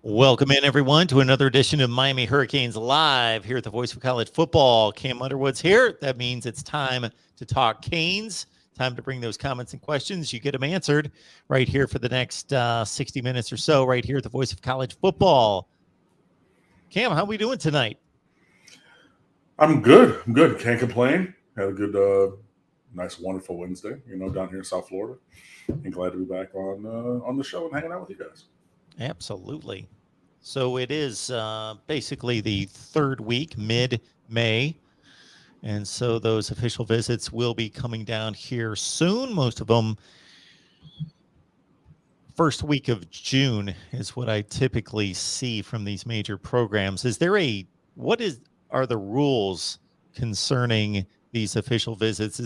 Welcome in, everyone, to another edition of Miami Hurricanes Live here at the Voice of College Football. Cam Underwood's here. That means it's time to talk Canes. Time to bring those comments and questions. You get them answered right here for the next 60 minutes or so, right here at the Voice of College Football. Cam, how are we doing tonight? I'm good. Can't complain. Had a good, nice, wonderful Wednesday, down here in South Florida. And glad to be back on the show and hanging out with you guys. Absolutely. So it is basically the third week, mid-May. And so those official visits will be coming down here soon. Most of them first week of June is what I typically see from these major programs. Are the rules concerning these official visits?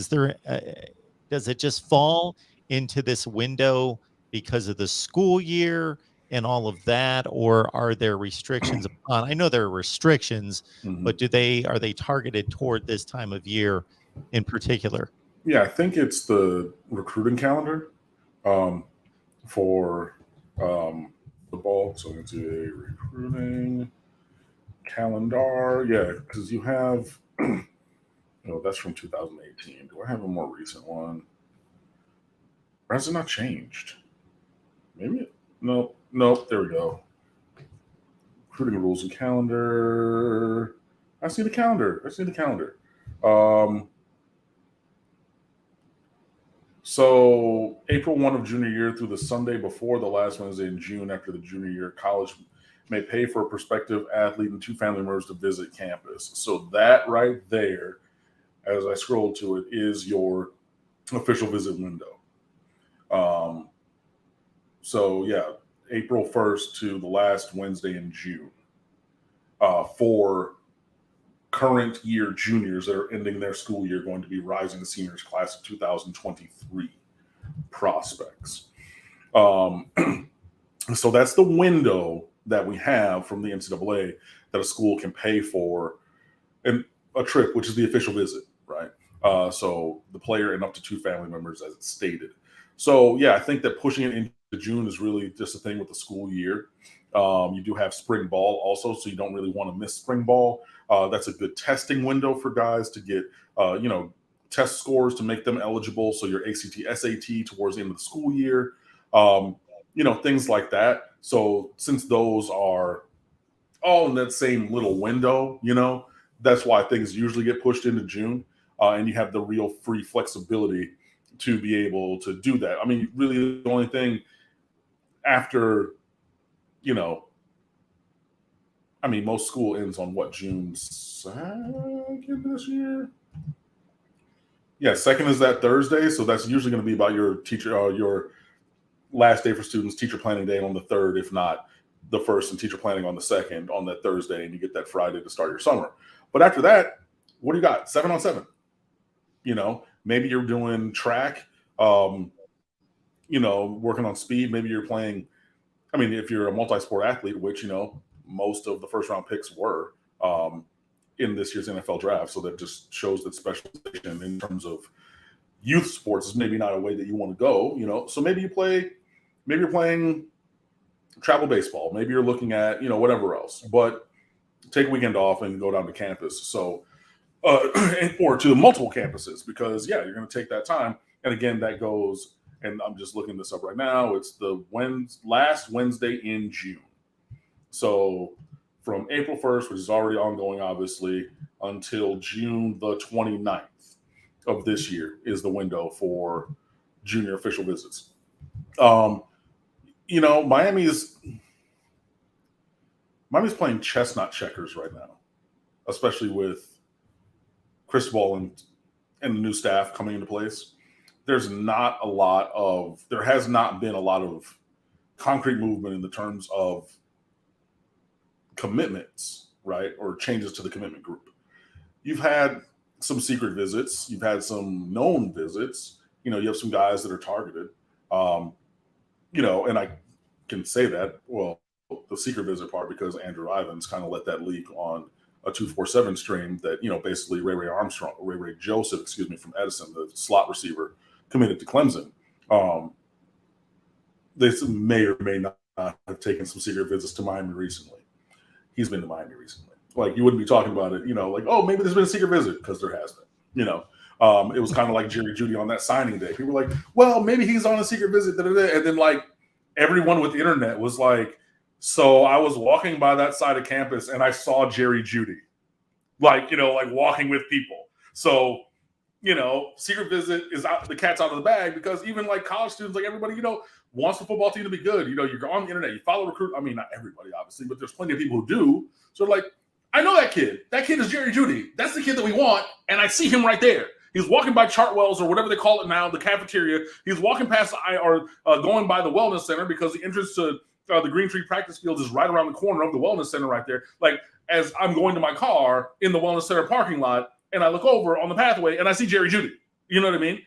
Does it just fall into this window because of the school year and all of that, or are there restrictions upon? I know there are restrictions, but are they targeted toward this time of year in particular? Yeah, I think it's the recruiting calendar for football. So it's a recruiting calendar. Yeah, because you have, that's from 2018. Do I have a more recent one? Or has it not changed? Maybe. Nope. There we go. Recruiting rules and calendar. I see the calendar. So April 1 of junior year through the Sunday before the last Wednesday in June after the junior year, college may pay for a prospective athlete and two family members to visit campus. So that right there, as I scroll to it, is your official visit window. So yeah, April 1st to the last Wednesday in June for current year juniors that are ending their school year, going to be rising seniors class of 2023 prospects. So that's the window that we have from the NCAA that a school can pay for a trip, which is the official visit, right? So the player and up to two family members, as it's stated. So yeah, I think that pushing it into June is really just a thing with the school year. You do have spring ball also, so you don't really want to miss spring ball. That's a good testing window for guys to get, test scores to make them eligible. So your ACT, SAT towards the end of the school year, things like that. So since those are all in that same little window, that's why things usually get pushed into June. And you have the real free flexibility to be able to do that. I mean, really the only thing after, most school ends on what, June 2nd this year? Yeah, 2nd is that Thursday. So that's usually going to be about your teacher, your last day for students, teacher planning day on the 3rd, if not the 1st, and teacher planning on the 2nd on that Thursday, and you get that Friday to start your summer. But after that, what do you got? 7-on-7. Maybe you're doing track, working on speed. Maybe you're playing, if you're a multi-sport athlete, which, most of the first round picks were in this year's NFL draft. So that just shows that specialization in terms of youth sports is maybe not a way that you want to go, So maybe you're playing travel baseball. Maybe you're looking at, whatever else, but take a weekend off and go down to campus. So, or to multiple campuses, because you're going to take that time. And again, that goes, and I'm just looking this up right now. It's the last Wednesday in June. So from April 1st, which is already ongoing, obviously, until June the 29th of this year is the window for junior official visits. Miami's playing chestnut checkers right now, especially with Cristobal and the new staff coming into place. There has not been a lot of concrete movement in the terms of commitments, right? Or changes to the commitment group. You've had some secret visits. You've had some known visits. You have some guys that are targeted. And I can say that, well, the secret visit part, because Andrew Ivins kind of let that leak on a 247 stream that, basically Ray Joseph, from Edison, the slot receiver, committed to Clemson. This may or may not have taken some secret visits to Miami recently. He's been to Miami recently. Like, you wouldn't be talking about it, like, oh, maybe there's been a secret visit, because there has been. It was kind of like Jerry Jeudy on that signing day. People were like, well, maybe he's on a secret visit. And then, like, everyone with the internet was like, so I was walking by that side of campus and I saw Jerry Jeudy, like, like walking with people. So, secret visit is out, the cat's out of the bag, because even like college students, like everybody, wants the football team to be good. You're on the internet, you follow recruit. I mean, not everybody, obviously, but there's plenty of people who do. So, like, I know that kid. That kid is Jerry Jeudy. That's the kid that we want. And I see him right there. He's walking by Chartwell's, or whatever they call it now, the cafeteria. He's walking past going by the wellness center, because the entrance to the Green Tree practice field is right around the corner of the wellness center right there. Like, as I'm going to my car in the wellness center parking lot, and I look over on the pathway and I see Jerry Jeudy. You know what I mean?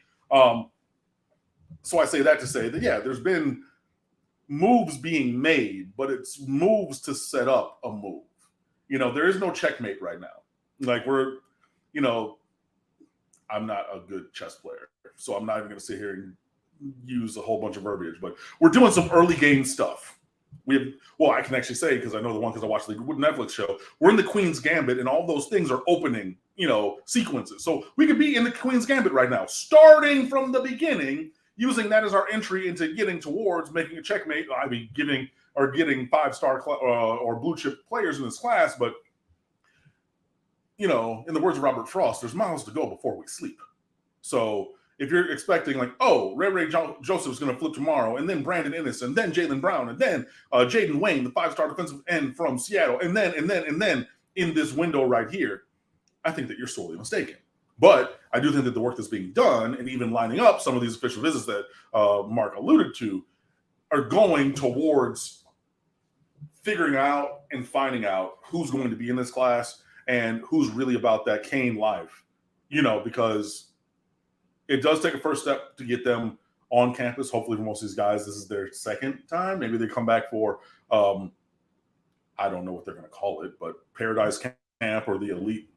So I say that to say that, yeah, there's been moves being made, but it's moves to set up a move. There is no checkmate right now. Like, I'm not a good chess player, so I'm not even going to sit here and use a whole bunch of verbiage, but we're doing some early game stuff. I can actually say, because I know the one, because I watched the Netflix show, we're in the Queen's Gambit, and all those things are opening, sequences. So we could be in the Queen's Gambit right now, starting from the beginning, using that as our entry into getting towards making a checkmate. I mean, getting 5-star or blue chip players in this class, but in the words of Robert Frost, there's miles to go before we sleep. So if you're expecting, like, oh, Ray Joseph is going to flip tomorrow, and then Brandon Ennis, and then Jaylen Brown, and then Jaden Wayne, the 5-star defensive end from Seattle, and then in this window right here, I think that you're sorely mistaken. But I do think that the work that's being done, and even lining up some of these official visits that Mark alluded to, are going towards figuring out and finding out who's going to be in this class and who's really about that Kane life, because it does take a first step to get them on campus. Hopefully for most of these guys, this is their second time. Maybe they come back for, I don't know what they're going to call it, but Paradise Camp or the Elite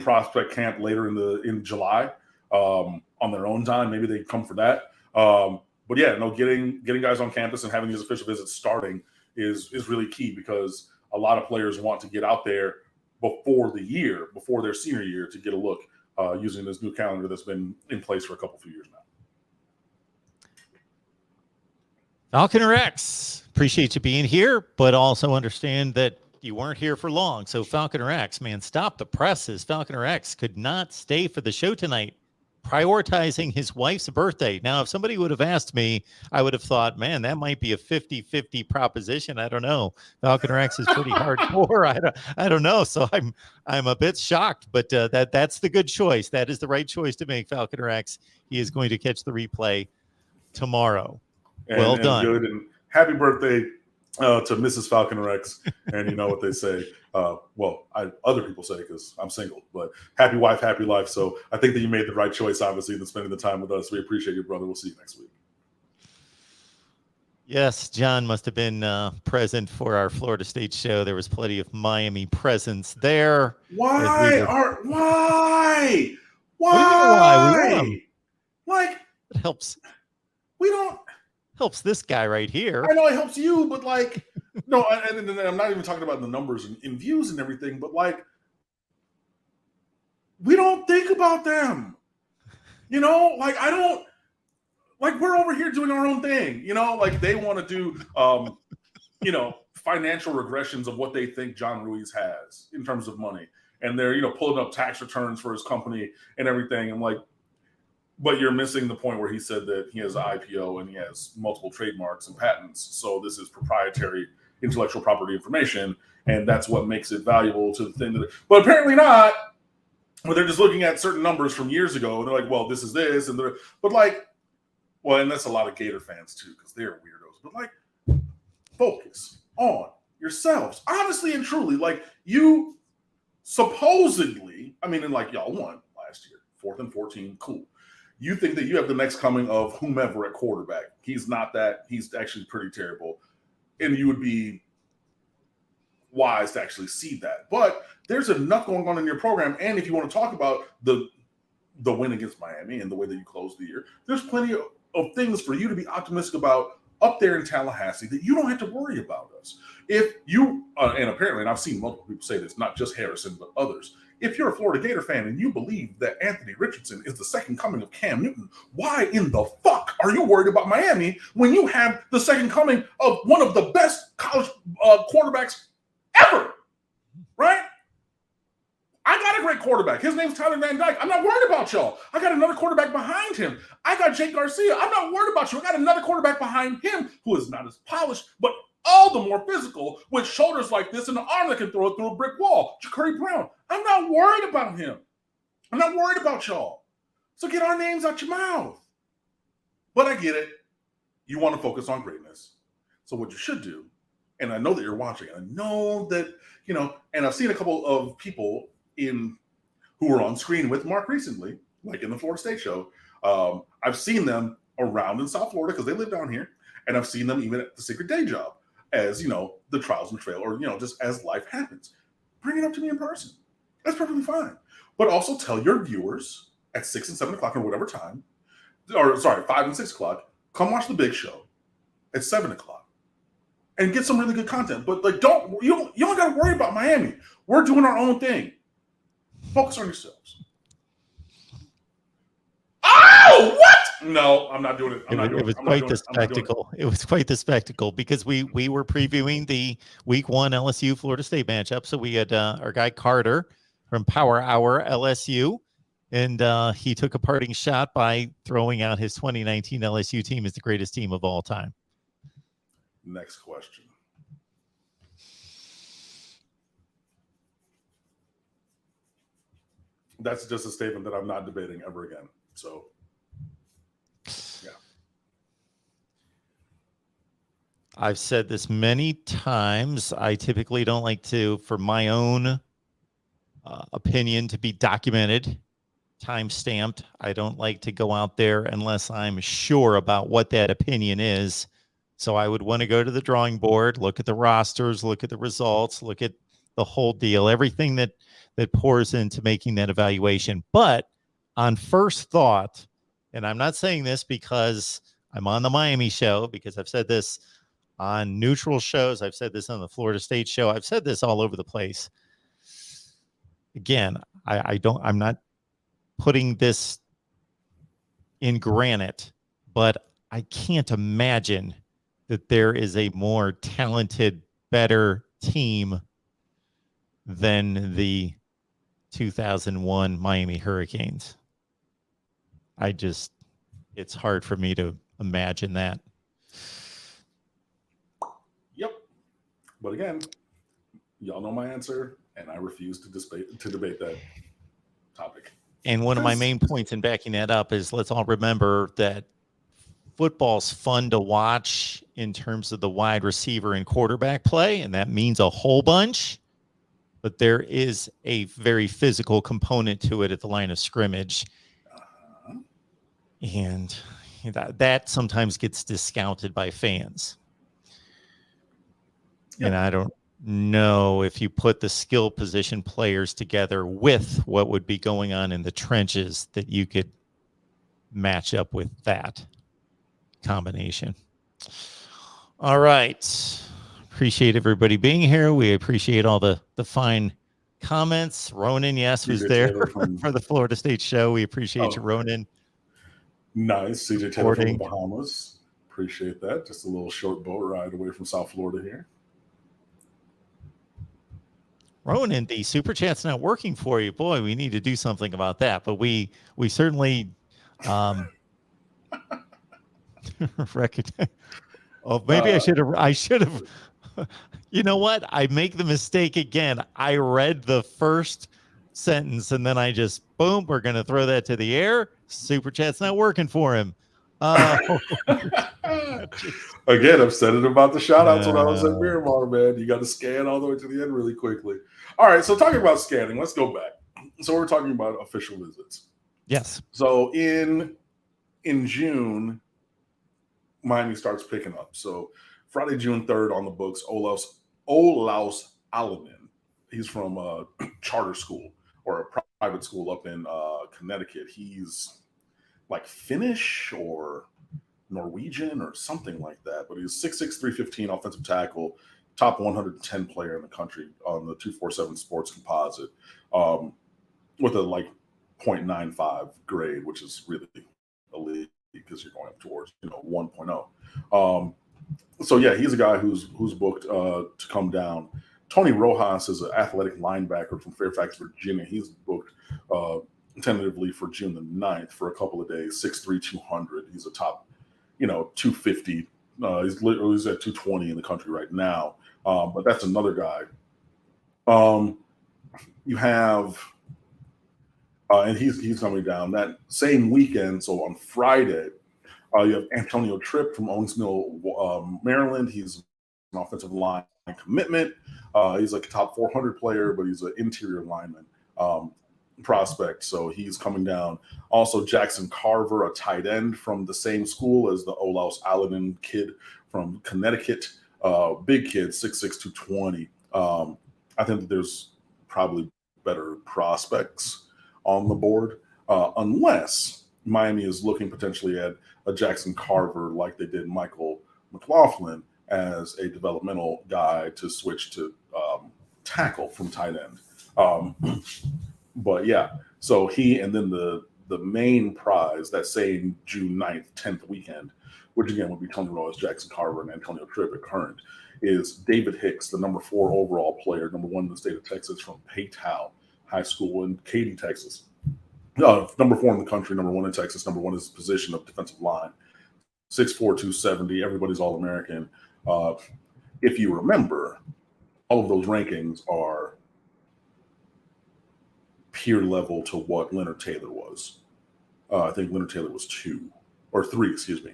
Prospect Camp later in July on their own time. Maybe they come for that. But yeah, getting guys on campus and having these official visits starting is really key, because a lot of players want to get out there before their senior year, to get a look using this new calendar that's been in place for a few years now. Falconer X, appreciate you being here, but also understand that you weren't here for long. So Falconer X, man, stop the presses. Falconer X could not stay for the show tonight, prioritizing his wife's birthday. Now, if somebody would have asked me, I would have thought, man, that might be a 50-50 proposition. I don't know. Falconer X is pretty hardcore. I don't know. So I'm a bit shocked, but that's the good choice. That is the right choice to make, Falconer X. He is going to catch the replay tomorrow. Well done. Good, and happy birthday to Mrs. Falconer X. And you know what they say. Other people say, because I'm single, but happy wife, happy life. So I think that you made the right choice, obviously, in spending the time with us. We appreciate you, brother. We'll see you next week. Yes, John must have been present for our Florida State show. There was plenty of Miami presence there. Why? Why? We like, it helps. We don't. Helps this guy right here. I know it helps you, but like, no, and I'm not even talking about the numbers and views and everything, but like, we don't think about them. Like, I don't, like, we're over here doing our own thing, like they want to do, financial regressions of what they think John Ruiz has in terms of money. And they're, pulling up tax returns for his company and everything. I'm like, but you're missing the point where he said that he has an IPO and he has multiple trademarks and patents. So this is proprietary intellectual property information, and that's what makes it valuable to the thing. But apparently not. But they're just looking at certain numbers from years ago, and they're like, "Well, this is this," and and that's a lot of Gator fans too, because they're weirdos. But like, focus on yourselves, honestly and truly. Like, you supposedly, and like y'all won last year, 4th and 14, cool. You think that you have the next coming of whomever at quarterback. He's not that. He's actually pretty terrible. And you would be wise to actually see that. But there's enough going on in your program. And if you want to talk about the win against Miami and the way that you closed the year, there's plenty of things for you to be optimistic about up there in Tallahassee that you don't have to worry about us. If you, and apparently, and I've seen multiple people say this, not just Harrison, but others, if you're a Florida Gator fan and you believe that Anthony Richardson is the second coming of Cam Newton, why in the fuck are you worried about Miami when you have the second coming of one of the best college quarterbacks ever, right? I got a great quarterback. His name's Tyler Van Dyke. I'm not worried about y'all. I got another quarterback behind him. I got Jake Garcia. I'm not worried about you. I got another quarterback behind him who is not as polished, but all the more physical, with shoulders like this and an arm that can throw it through a brick wall. Ja'Cory Brown. I'm not worried about him. I'm not worried about y'all. So get our names out your mouth. But I get it. You want to focus on greatness. So what you should do, and I know that you're watching, I know that, and I've seen a couple of people who were on screen with Mark recently, like in the Florida State show. I've seen them around in South Florida because they live down here, and I've seen them even at the secret day job as, the trials and trail, or, just as life happens. Bring it up to me in person. That's perfectly fine. But also tell your viewers at 6 and 7 o'clock or whatever time, 5 and 6 o'clock, come watch the big show at 7 o'clock and get some really good content. But you don't got to worry about Miami. We're doing our own thing. Focus on yourselves. Oh, what? No, I'm not doing it. It was quite the spectacle. It was quite the spectacle because we were previewing the Week 1 LSU Florida State matchup. So we had our guy Carter from Power Hour LSU, and he took a parting shot by throwing out his 2019 LSU team as the greatest team of all time. Next question. That's just a statement that I'm not debating ever again. So, yeah. I've said this many times. I typically don't like to, for my own opinion, to be documented, time-stamped. I don't like to go out there unless I'm sure about what that opinion is. So I would want to go to the drawing board, look at the rosters, look at the results, look at the whole deal, everything that pours into making that evaluation. But on first thought, and I'm not saying this because I'm on the Miami show, because I've said this on neutral shows, I've said this on the Florida State show, I've said this all over the place. Again, I'm not putting this in granite, but I can't imagine that there is a more talented, better team than the 2001 Miami Hurricanes. It's hard for me to imagine that. Yep. But again, y'all know my answer, and I refuse to debate that topic. And one of my main points in backing that up is, let's all remember that football's fun to watch in terms of the wide receiver and quarterback play, and that means a whole bunch. But there is a very physical component to it at the line of scrimmage. And that sometimes gets discounted by fans. Yep. And I don't know if you put the skill position players together with what would be going on in the trenches that you could match up with that combination. All right. Appreciate everybody being here. We appreciate all the fine comments. Ronan, yes, was there for the Florida State show. We appreciate you, Ronan. Nice. CJ Taylor from the Bahamas. Appreciate that. Just a little short boat ride away from South Florida here. Ronan, the super chat's not working for you. Boy, we need to do something about that. But we certainly recognize. Oh, maybe I should have. You know what? I make the mistake again. I read the first sentence and then I just, boom, we're going to throw that to the air. Super chat's not working for him. Again, I've said it about the shout outs when I was at Miramar, man. You got to scan all the way to the end really quickly. All right. So talking about scanning, let's go back. So we're talking about official visits. Yes. So in June, Miami starts picking up. So Friday, June 3rd on the books, Olaus Alanin. He's from a charter school or a private school up in Connecticut. He's like Finnish or Norwegian or something like that, but he's 6'6", 315 offensive tackle, top 110 player in the country on the 247 Sports Composite, with a like 0.95 grade, which is really elite because you're going up towards 1.0. So yeah, he's a guy who's booked to come down. Tony Rojas is an athletic linebacker from Fairfax, Virginia. He's booked tentatively for June the 9th for a couple of days, 6'3", 200. He's a top, 250. He's at 220 in the country right now. But that's another guy. You have, and he's coming down that same weekend. So on Friday, you have Antonio Tripp from Owings Mill, Maryland. He's an offensive line commitment. He's like a top 400 player, but he's an interior lineman prospect. So he's coming down. Also, Jackson Carver, a tight end from the same school as the Olaus Alanen kid from Connecticut. Big kid, 6'6", 220. I think that there's probably better prospects on the board, unless Miami is looking potentially at a Jackson Carver like they did Michael McLaughlin as a developmental guy to switch to tackle from tight end. But yeah, so he, and then the main prize that same June 9th, 10th weekend, which again would be Tony Rojas, Jackson Carver, and Antonio Tripp at current, is David Hicks, the number 4 overall player, number 1 in the state of Texas from Paytown High School in Katy, Texas. Number 4 in the country, number 1 in Texas, number 1 is his position of defensive line. 6'4", 270, everybody's All-American. If you remember, all of those rankings are peer level to what Leonard Taylor was. I think Leonard Taylor was 2 or 3, excuse me,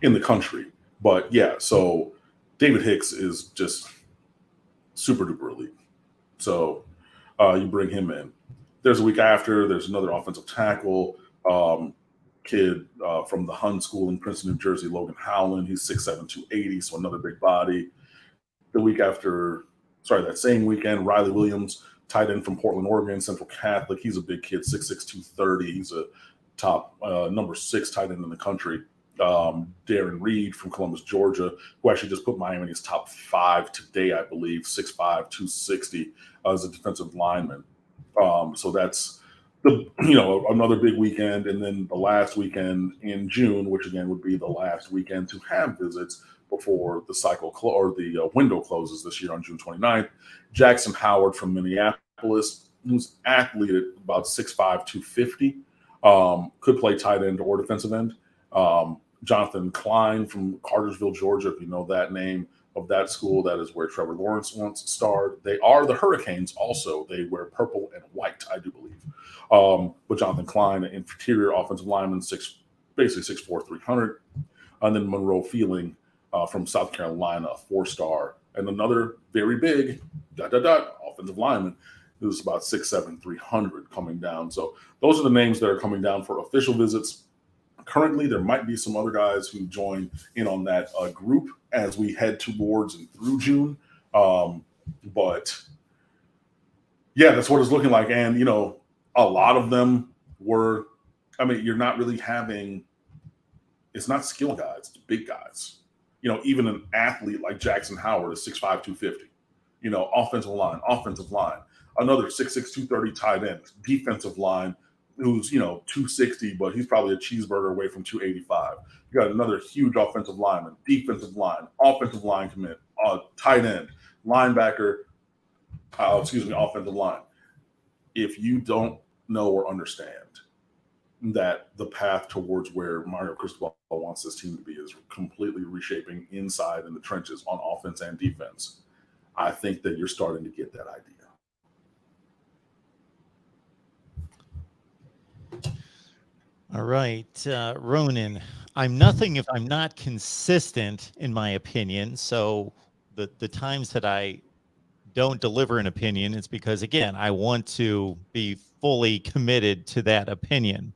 in the country. But yeah, so David Hicks is just super duper elite. So you bring him in. There's a week after, there's another offensive tackle kid from the Hun School in Princeton, New Jersey, Logan Howland. He's 6'7", 280, so another big body. The week after, that same weekend, Riley Williams, tight end from Portland, Oregon, Central Catholic. He's a big kid, 6'6", 230. He's a top number 6 tight end in the country. Darren Reed from Columbus, Georgia, who actually just put Miami in his top 5 today, I believe, 6'5", 260 as a defensive lineman. So that's another big weekend. And then the last weekend in June, which again would be the last weekend to have visits before the cycle or the window closes this year on June 29th. Jackson Howard from Minneapolis, who's athlete at about 6'5", 250, could play tight end or defensive end. Jonathan Klein from Cartersville, Georgia, if you know that name of that school, that is where Trevor Lawrence once starred. They are the Hurricanes also. They wear purple and white, I do believe. But Jonathan Klein, an interior offensive lineman, basically 6'4", 300. And then Monroe Feeling from South Carolina, a 4-star. And another very big offensive lineman who's about 6'7", 300 coming down. So those are the names that are coming down for official visits. Currently, there might be some other guys who join in on that group as we head towards and through June. But yeah, that's what it's looking like. And, a lot of them were, you're not really having, it's not skill guys, it's big guys. Even an athlete like Jackson Howard is 6'5", 250. Offensive line. Another 6'6", 230 tight end, defensive line, who's 260, but he's probably a cheeseburger away from 285. You got another huge offensive lineman, defensive line, offensive line commit, tight end, linebacker, offensive line. If you don't know or understand that the path towards where Mario Cristobal wants this team to be is completely reshaping inside in the trenches on offense and defense, I think that you're starting to get that idea. All right, Ronan, I'm nothing if I'm not consistent in my opinion. So the times that I don't deliver an opinion, it's because, again, I want to be fully committed to that opinion.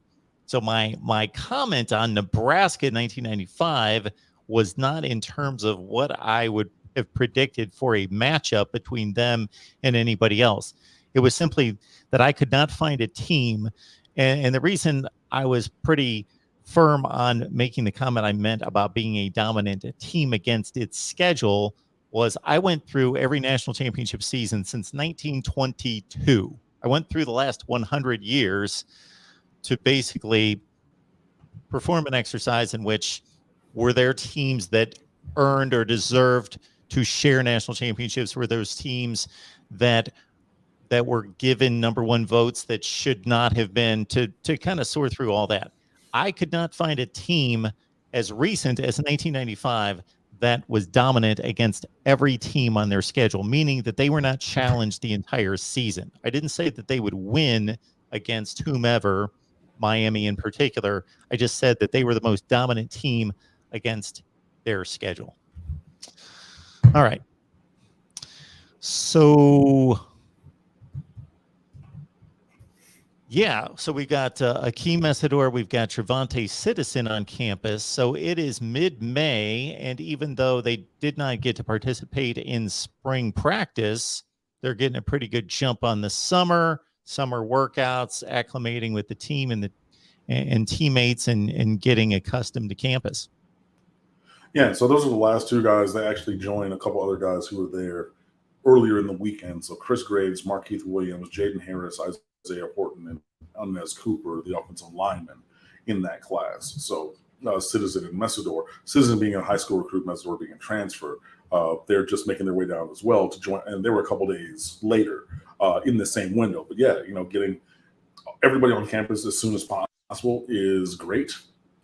So my comment on Nebraska in 1995 was not in terms of what I would have predicted for a matchup between them and anybody else. It was simply that I could not find a team. And the reason I was pretty firm on making the comment I meant about being a dominant team against its schedule was I went through every national championship season since 1922. I went through the last 100 years to basically perform an exercise in which were there teams that earned or deserved to share national championships? Were those teams that were given number one votes that should not have been, to kind of sort through all that? I could not find a team as recent as 1995 that was dominant against every team on their schedule, meaning that they were not challenged the entire season. I didn't say that they would win against whomever, Miami in particular. I just said that they were the most dominant team against their schedule. All right. So, yeah, so we got Akeem Mesidor, we've got Trevante Citizen on campus. So it is mid-May, and even though they did not get to participate in spring practice, they're getting a pretty good jump on the summer workouts, acclimating with the team and teammates, and getting accustomed to campus. Yeah, so those are the last two guys that actually joined a couple other guys who were there earlier in the weekend. So Chris Graves, Markeith Williams, Jaden Harris, Isaiah Horton, and Inez Cooper, the offensive lineman in that class. So Citizen and Mesidor, Citizen being a high school recruit, Mesidor being a transfer, they're just making their way down as well to join. And they were a couple days later in the same window. But yeah, getting everybody on campus as soon as possible is great.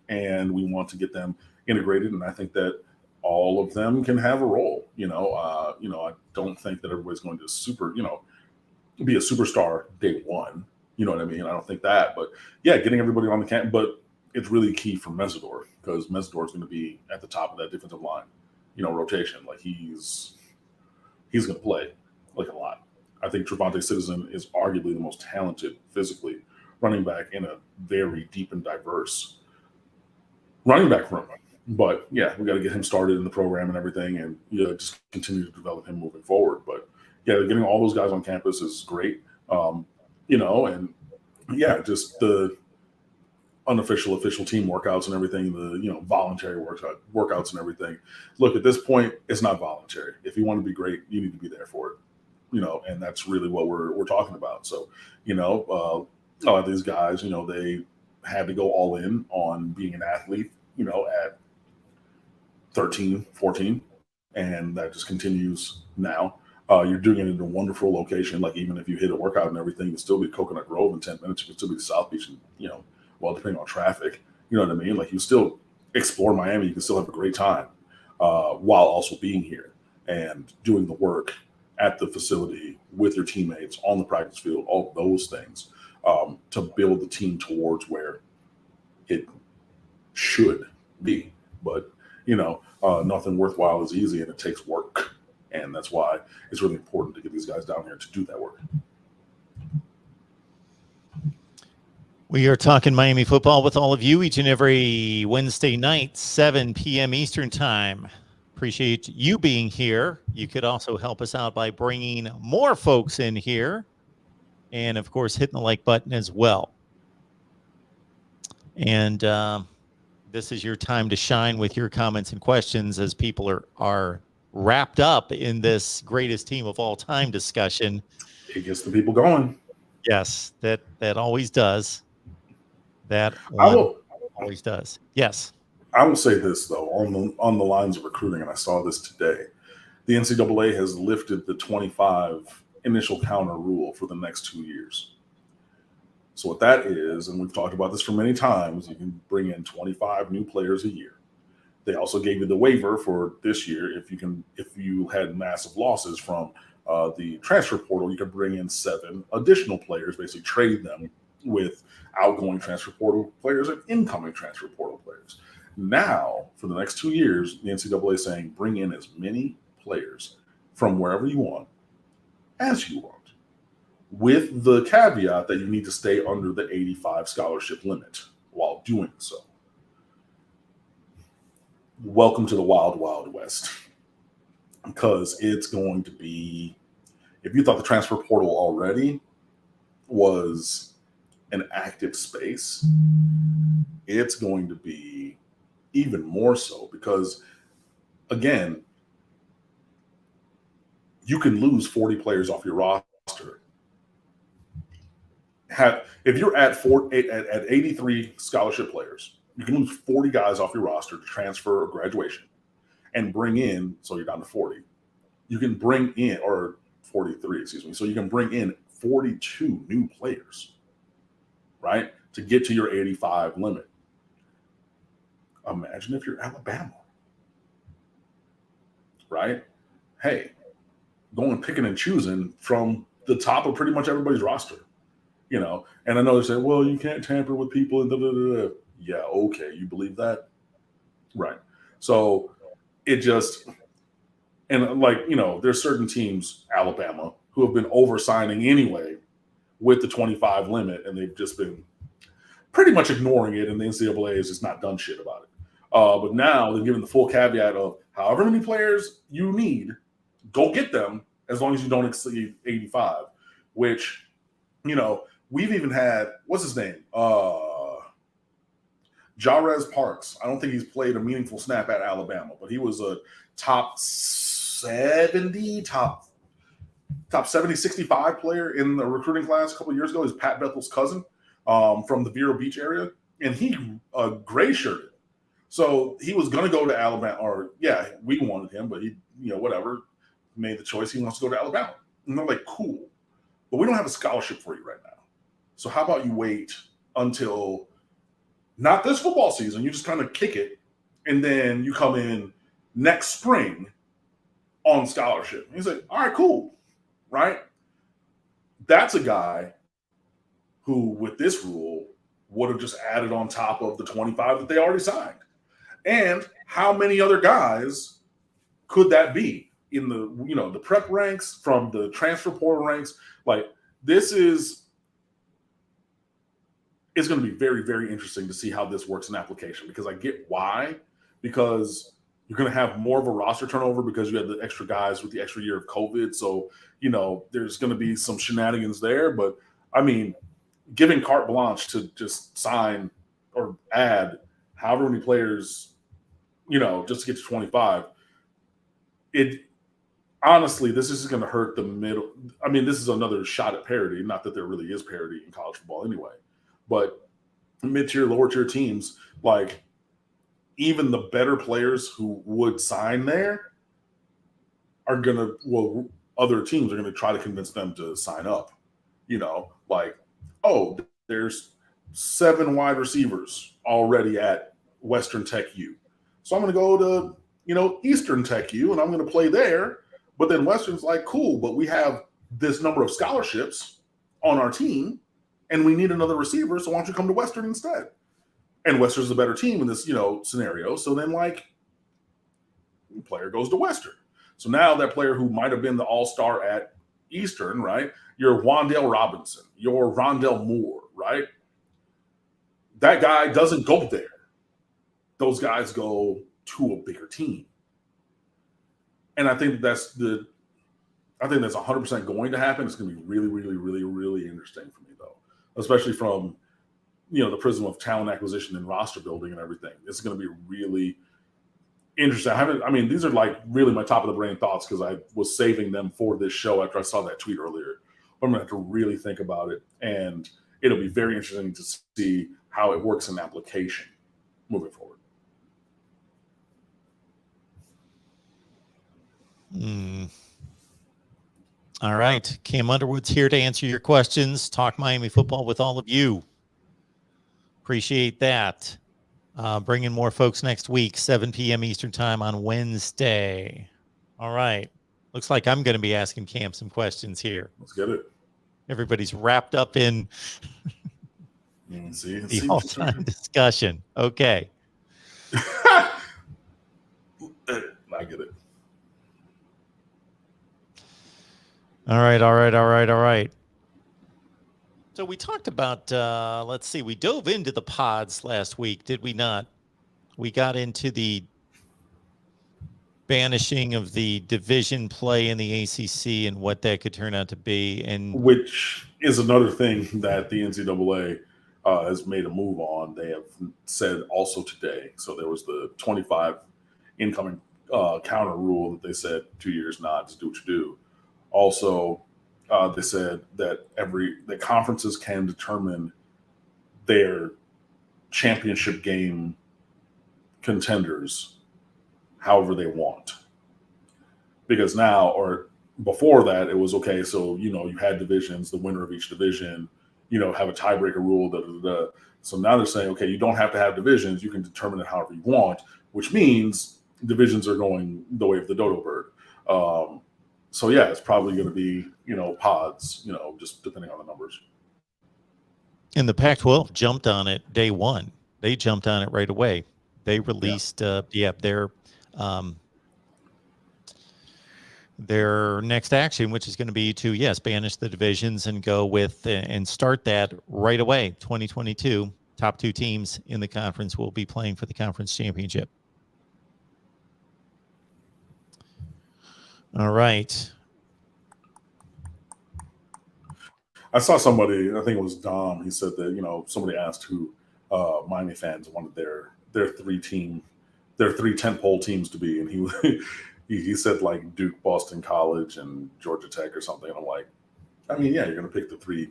And we want to get them integrated, and I think that all of them can have a role. I don't think that everybody's going to be a superstar day one. You know what I mean? I don't think that, but yeah, getting everybody on the camp. But it's really key for Mesidor, because Mesidor is going to be at the top of that defensive line, rotation. Like he's going to play like a lot. I think Trevante Citizen is arguably the most talented physically running back in a very deep and diverse running back room. But yeah, we got to get him started in the program and everything, and just continue to develop him moving forward. But yeah, getting all those guys on campus is great. And yeah, just the unofficial, official team workouts and everything, the voluntary workouts and everything. Look, at this point, it's not voluntary. If you want to be great, you need to be there for it. And that's really what we're talking about. So, a lot of these guys, they had to go all in on being an athlete, at 13, 14, and that just continues now. You're doing it in a wonderful location. Like, even if you hit a workout and everything, you still be Coconut Grove in 10 minutes. You can still be South Beach, and well, depending on traffic, you know what I mean? Like, you still explore Miami. You can still have a great time while also being here and doing the work at the facility with your teammates on the practice field, all of those things to build the team towards where it should be. But nothing worthwhile is easy, and it takes work. And that's why it's really important to get these guys down here to do that work. We are talking Miami football with all of you each and every Wednesday night, 7 p.m. Eastern time. Appreciate you being here. You could also help us out by bringing more folks in here, and of course, hitting the like button as well. And this is your time to shine with your comments and questions, as people are wrapped up in this greatest team of all time discussion. It gets the people going. Yes, that always does. That always does. Yes. I will say this, though, on the lines of recruiting, and I saw this today. The NCAA has lifted the 25 initial counter rule for the next 2 years. So what that is, and we've talked about this for many times, you can bring in 25 new players a year. They also gave you the waiver for this year. If you had massive losses from the transfer portal, you could bring in 7 additional players, basically trade them with outgoing transfer portal players and incoming transfer portal players. Now, for the next 2 years, the NCAA is saying bring in as many players from wherever you want as you want, with the caveat that you need to stay under the 85 scholarship limit while doing so. Welcome to the wild, wild west, because it's going to be, if you thought the transfer portal already was an active space, it's going to be even more so because, again, you can lose 40 players off your roster. If you're at 83 scholarship players, you can lose 40 guys off your roster to transfer or graduation and bring in, so you're down to 40. You can bring in, or 43, excuse me. So you can bring in 42 new players, right, to get to your 85 limit. Imagine if you're Alabama, right? Hey, going picking and choosing from the top of pretty much everybody's roster, you know. And I know they say, well, you can't tamper with people and da da da. Yeah, okay, you believe that, right? So it just, and like, you know, there's certain teams, Alabama, who have been oversigning anyway with the 25 limit, and they've just been pretty much ignoring it, and the NCAA has just not done shit about it. But now they're giving the full caveat of however many players you need, go get them as long as you don't exceed 85, which, you know, we've even had, what's his name? Jarez Parks. I don't think he's played a meaningful snap at Alabama, but he was a top 70, 65 player in the recruiting class a couple of years ago. He's Pat Bethel's cousin from the Vero Beach area, and he gray shirted. So he was going to go to Alabama, or yeah, we wanted him, but he, you know, whatever, made the choice. He wants to go to Alabama. And they're like, cool, but we don't have a scholarship for you right now. So how about you wait until not this football season, you just kind of kick it, and then you come in next spring on scholarship. And he's like, all right, cool, right? That's a guy who, with this rule, would have just added on top of the 25 that they already signed. And how many other guys could that be in the, you know, the prep ranks, from the transfer portal ranks? Like, this is, it's going to be very, very interesting to see how this works in application, because I get why, because you're going to have more of a roster turnover because you had the extra guys with the extra year of COVID. So, you know, there's going to be some shenanigans there. But, I mean, giving carte blanche to just sign or add however many players, you know, just to get to 25, it honestly, this is going to hurt the middle. I mean, this is another shot at parity. Not that there really is parity in college football anyway. But mid-tier, lower-tier teams, like, even the better players who would sign there are going to, well, other teams are going to try to convince them to sign up. You know, like, oh, there's 7 wide receivers already at Western Tech U. So I'm going to go to, you know, Eastern Tech U, and I'm going to play there. But then Western's like, cool, but we have this number of scholarships on our team, and we need another receiver, so why don't you come to Western instead? And Western's a better team in this, you know, scenario. So then, like, the player goes to Western. So now that player who might have been the all-star at Eastern, right? You're Wandale Robinson, you're Rondell Moore, right? That guy doesn't go there. Those guys go to a bigger team. And I think that's 100% going to happen. It's going to be really, really, really, really interesting for me, though, especially from, you know, the prism of talent acquisition and roster building and everything. It's going to be really interesting. I mean, these are like really my top of the brain thoughts because I was saving them for this show after I saw that tweet earlier. But I'm going to have to really think about it, and it'll be very interesting to see how it works in application moving forward. All right. Cam Underwood's here to answer your questions. Talk Miami football with all of you. Appreciate that. Bring in more folks next week, 7 p.m. Eastern time on Wednesday. All right. Looks like I'm going to be asking Cam some questions here. Let's get it. Everybody's wrapped up in the all-time discussion. Okay. I get it. All right. So we talked about, let's see, we dove into the pods last week, did we not? We got into the banishing of the division play in the ACC and what that could turn out to be. And which is another thing that the NCAA has made a move on. They have said also today. So there was the 25 incoming counter rule that they said 2 years, not just do what you do. Also, they said that the conferences can determine their championship game contenders however they want. Because now, or before that, it was okay. So, you had divisions, the winner of each division, have a tiebreaker rule. Da, da, da. So now they're saying, okay, you don't have to have divisions. You can determine it however you want, which means divisions are going the way of the dodo bird. So yeah, it's probably going to be, pods, just depending on the numbers. And the Pac-12 jumped on it day one. They jumped on it right away. They released, their next action, which is going to be to, banish the divisions and go with and start that right away. 2022, top 2 teams in the conference will be playing for the conference championship. All right. I saw somebody, I think it was Dom, he said that, somebody asked who Miami fans wanted their 3 tentpole teams to be. And he said like Duke, Boston College, and Georgia Tech or something. And I'm like, I mean, yeah, you're going to pick the 3,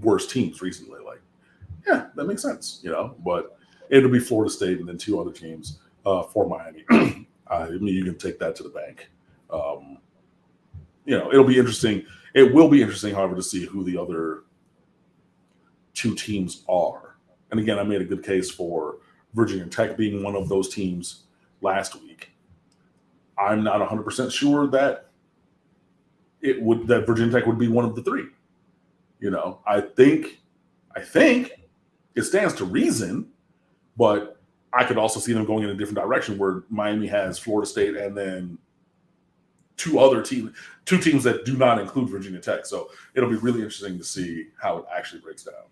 worst teams recently. Like, yeah, that makes sense, but it'll be Florida State and then 2 other teams for Miami. I mean, you can take that to the bank. It'll be interesting. It will be interesting, however, to see who the other 2 teams are. And again, I made a good case for Virginia Tech being one of those teams last week. I'm not 100% sure that that Virginia Tech would be one of the 3. I think it stands to reason, but I could also see them going in a different direction where Miami has Florida State and then 2 teams that do not include Virginia Tech. So it'll be really interesting to see how it actually breaks down.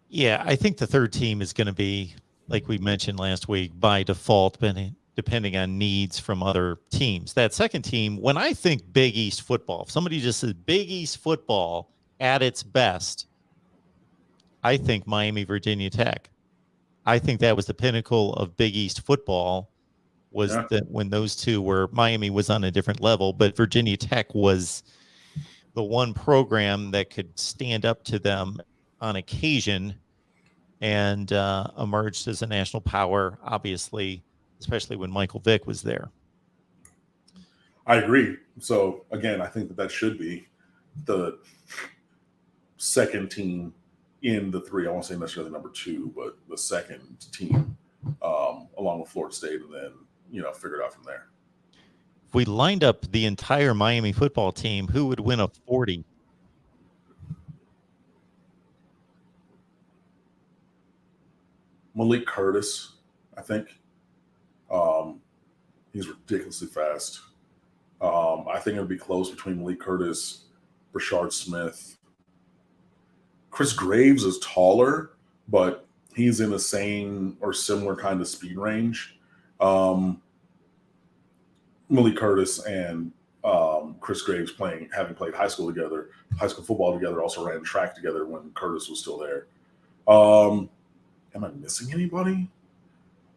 Yeah, I think the 3rd team is going to be, like we mentioned last week, by default, depending on needs from other teams. That 2nd team, when I think Big East football, if somebody just says Big East football at its best, I think Miami, Virginia Tech. I think that was the pinnacle of Big East football, was that when those 2 were, Miami was on a different level, but Virginia Tech was the one program that could stand up to them on occasion and emerged as a national power, obviously, especially when Michael Vick was there. I agree. So again, I think that should be the 2nd team in the 3. I won't say necessarily number 2, but the 2nd team, along with Florida State, and then figure it out from there. If we lined up the entire Miami football team, who would win a 40? Malik Curtis, I think. He's ridiculously fast. I think it'll be close between Malik Curtis, Brashard Smith. Chris Graves is taller, but he's in the same or similar kind of speed range. Malik Curtis and Chris Graves having played high school football together, also ran track together when Curtis was still there. Am I missing anybody?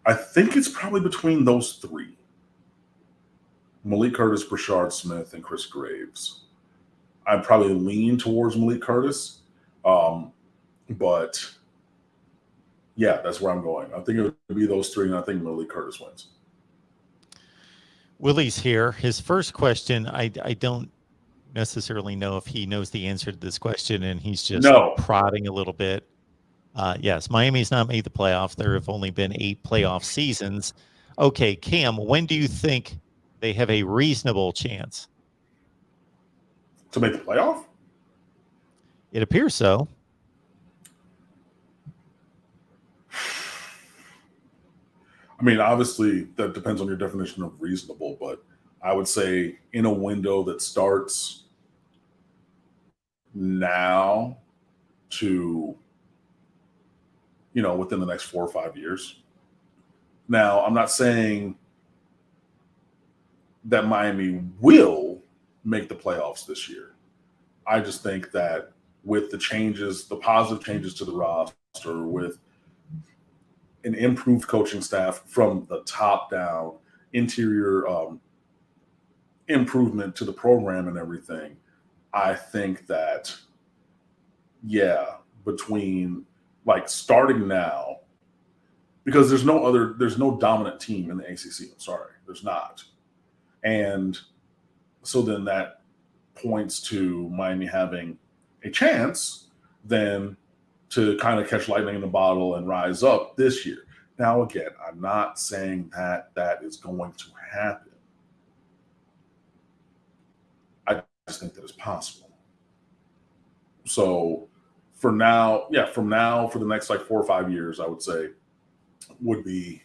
I think it's probably between those 3. Malik Curtis, Brashard Smith, and Chris Graves. I'd probably lean towards Malik Curtis. But yeah, that's where I'm going. I think it would be those 3, and I think Malik Curtis wins. Willie's here. His first question, I don't necessarily know if he knows the answer to this question, and he's just prodding a little bit. Yes, Miami's not made the playoff. There have only been 8 playoff seasons. Okay, Cam, when do you think they have a reasonable chance to make the playoff? It appears so. I mean, obviously, that depends on your definition of reasonable, but I would say in a window that starts now to, within the next 4 or 5 years. Now, I'm not saying that Miami will make the playoffs this year. I just think that with the changes, the positive changes to the roster, with an improved coaching staff from the top down, interior improvement to the program and everything, I think that, between like starting now, because there's no dominant team in the ACC. I'm sorry, there's not. And so then that points to Miami having a chance then to kind of catch lightning in the bottle and rise up this year. Now, again, I'm not saying that that is going to happen. I just think that it's possible. So for now, for the next like 4 or 5 years, I would say would be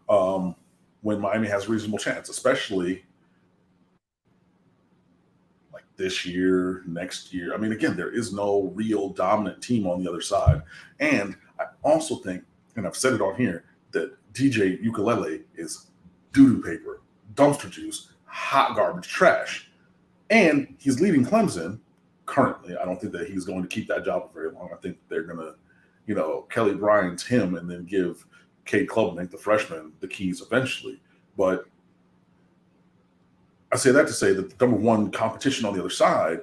when Miami has a reasonable chance, especially like this year, next year. I mean, again, there is no real dominant team on the other side. And I also think, and I've said it on here, that DJ Ukulele is doo-doo paper, dumpster juice, hot garbage, trash. And he's leading Clemson currently. I don't think that he's going to keep that job for very long. I think they're going to, Kelly Bryant's him and then give Cade Klubnik, the freshman, the keys eventually. But I say that to say that the number one competition on the other side,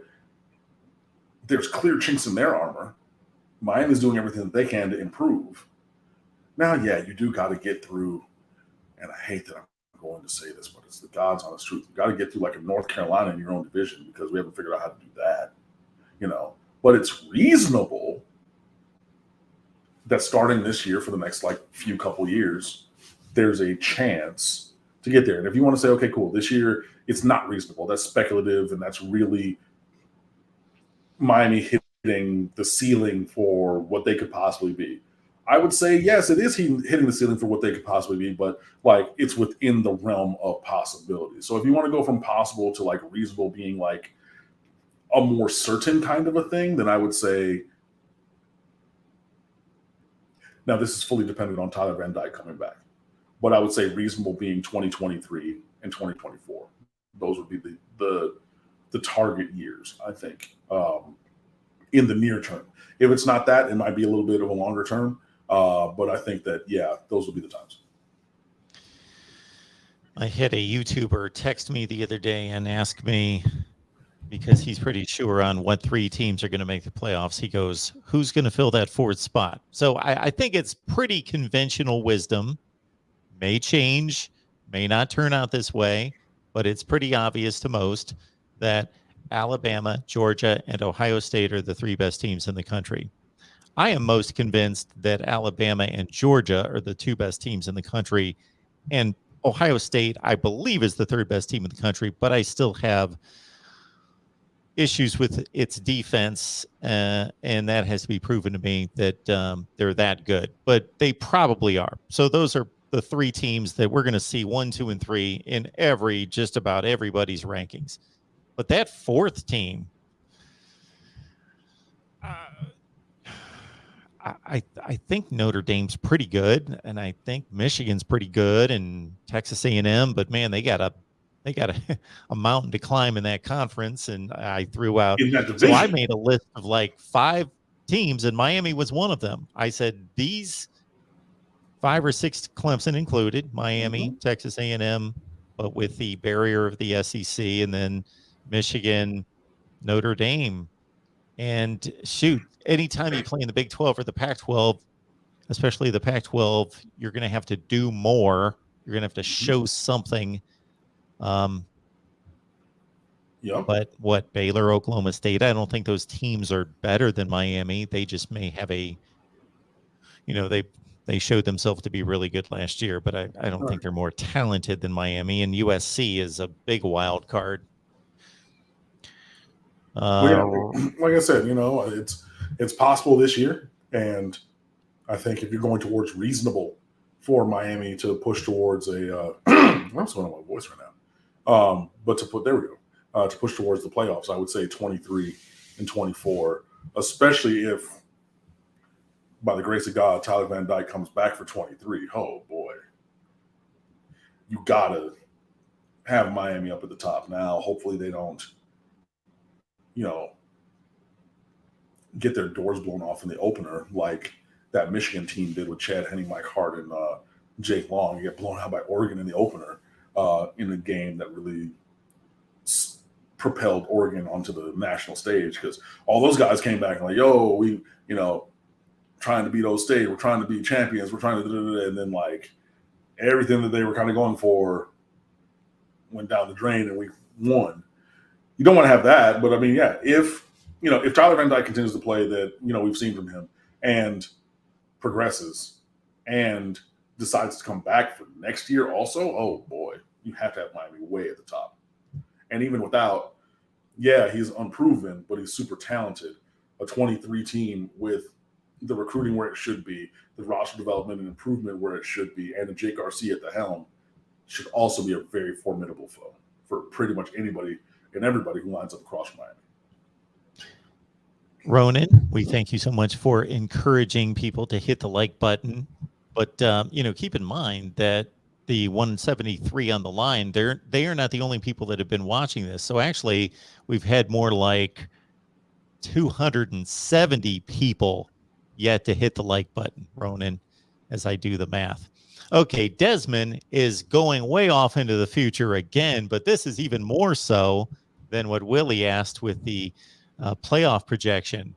there's clear chinks in their armor. Miami's doing everything that they can to improve. Now, you do got to get through, and I hate that I'm going to say this, but it's the God's honest truth. You got to get through like a North Carolina in your own division because we haven't figured out how to do that, But it's reasonable that starting this year for the next like few couple years, there's a chance to get there. And if you want to say, okay, cool, this year it's not reasonable, that's speculative, and that's really Miami hitting the ceiling for what they could possibly be. I would say, yes, it is hitting the ceiling for what they could possibly be, but like it's within the realm of possibility. So if you want to go from possible to like reasonable being like a more certain kind of a thing, then I would say, now this is fully dependent on Tyler Van Dyke coming back, but I would say reasonable being 2023 and 2024. Those would be the target years, I think, in the near term. If it's not that, it might be a little bit of a longer term. But I think that, those will be the times. I had a YouTuber text me the other day and ask me, because he's pretty sure on what 3 teams are going to make the playoffs. He goes, who's going to fill that 4th spot? So I think it's pretty conventional wisdom. May change, may not turn out this way, but it's pretty obvious to most that Alabama, Georgia, and Ohio State are the 3 best teams in the country. I am most convinced that Alabama and Georgia are the 2 best teams in the country. And Ohio State, I believe, is the 3rd best team in the country, but I still have issues with its defense, and that has to be proven to me that they're that good. But they probably are. So those are the 3 teams that we're going to see 1, 2, and 3 in just about everybody's rankings. But that 4th team, I think Notre Dame's pretty good, and I think Michigan's pretty good, and Texas A&M. But man, they got a mountain to climb in that conference. And I threw out. So I made a list of like 5 teams, and Miami was one of them. I said these 5 or 6, Clemson included, Miami, Texas A&M, but with the barrier of the SEC, and then Michigan, Notre Dame. And shoot, anytime you play in the Big 12 or the Pac-12, especially the Pac-12, you're going to have to do more. You're going to have to show something. But what, Baylor, Oklahoma State, I don't think those teams are better than Miami. They just may have they showed themselves to be really good last year, but I don't think they're more talented than Miami. And USC is a big wild card. Like I said, it's possible this year, and I think if you're going towards reasonable for Miami to push towards a, I'm going on my voice right now, but to push towards the playoffs, I would say 23 and 24, especially if, by the grace of God, Tyler Van Dyke comes back for 23. Oh boy, you gotta have Miami up at the top. Now, hopefully they don't, get their doors blown off in the opener like that Michigan team did with Chad Henne, Mike Hart, and Jake Long. You get blown out by Oregon in the opener in a game that really propelled Oregon onto the national stage, because all those guys came back and like, yo, we, trying to beat O-State, we're trying to be champions, we're trying to, and then like everything that they were kind of going for went down the drain and we won. You don't want to have that, but I mean, yeah, if Tyler Van Dyke continues to play that, we've seen from him and progresses and decides to come back for next year also, oh boy, you have to have Miami way at the top. And even without, yeah, he's unproven, but he's super talented. A 23 team with the recruiting where it should be, the roster development and improvement where it should be, and a Jake Garcia at the helm should also be a very formidable foe for pretty much anybody and everybody who lines up across Miami. Ronan, we thank you so much for encouraging people to hit the like button. But, keep in mind that the 173 on the line, they are not the only people that have been watching this. So actually, we've had more like 270 people yet to hit the like button, Ronan, as I do the math. Okay, Desmond is going way off into the future again, but this is even more so than what Willie asked with the playoff projection.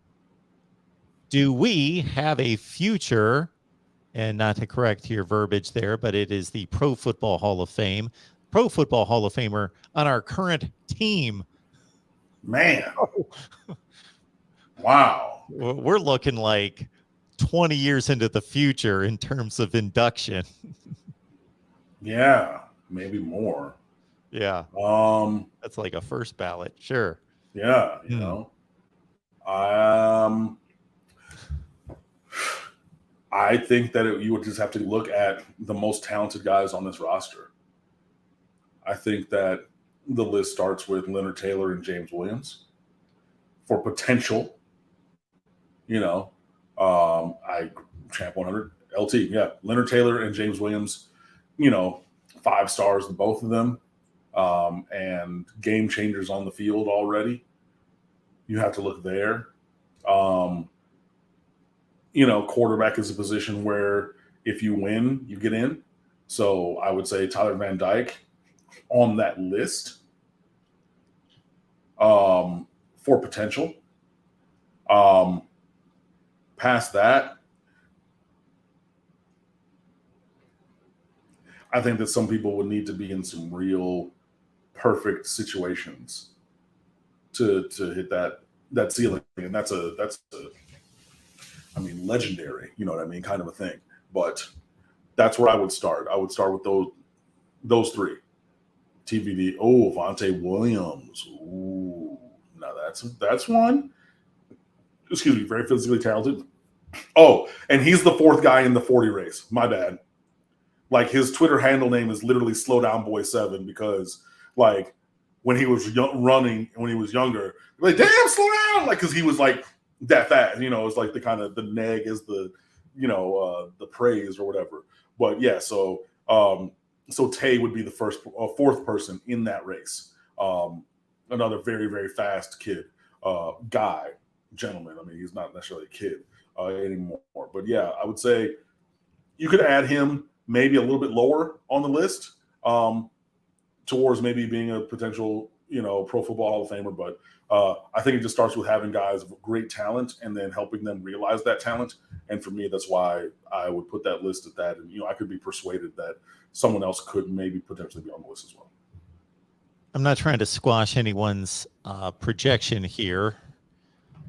Do we have a future, and not to correct your verbiage there, but it is the Pro Football Hall of Fame, Pro Football Hall of Famer on our current team? Man. Wow. We're looking like 20 years into the future in terms of induction. Yeah, maybe more. Yeah. That's like a first ballot. Sure. Yeah, I think that you would just have to look at the most talented guys on this roster. I think that the list starts with Leonard Taylor and James Williams for potential. I Champ 100 LT. Yeah, Leonard Taylor and James Williams. 5 stars in both of them, and game changers on the field already. You have to look there. Quarterback is a position where if you win, you get in. So I would say Tyler Van Dyke on that list for potential. Past that, I think that some people would need to be in some real perfect situations to hit that ceiling, and that's a legendary, kind of a thing. But that's where I would start. I would start with those 3. TVD. Oh, Vontae Williams. Ooh, now that's one. Excuse me, very physically talented. Oh, and he's the 4th guy in the 40 race. My bad. Like, his Twitter handle name is literally Slow Down Boy 7, because like when he was running when he was younger, like, damn, slow down, like, because he was like that fast. It's like the kind of the neg is the the praise or whatever. But yeah, so Tay would be the 4th person in that race. Another very, very fast kid, gentleman. I mean, he's not necessarily a kid anymore. But yeah, I would say you could add him maybe a little bit lower on the list towards maybe being a potential, Pro Football Hall of Famer. But I think it just starts with having guys of great talent and then helping them realize that talent. And for me, that's why I would put that list at that. And, I could be persuaded that someone else could maybe potentially be on the list as well. I'm not trying to squash anyone's projection here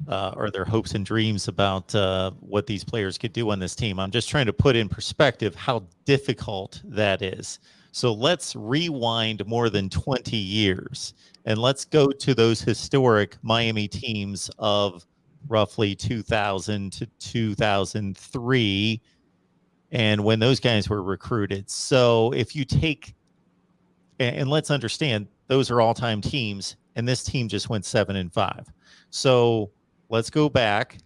or their hopes and dreams about what these players could do on this team. I'm just trying to put in perspective how difficult that is. So let's rewind more than 20 years and let's go to those historic Miami teams of roughly 2000 to 2003 and when those guys were recruited. So if you take, and let's understand, those are all-time teams, and this team just went 7-5. So let's go back,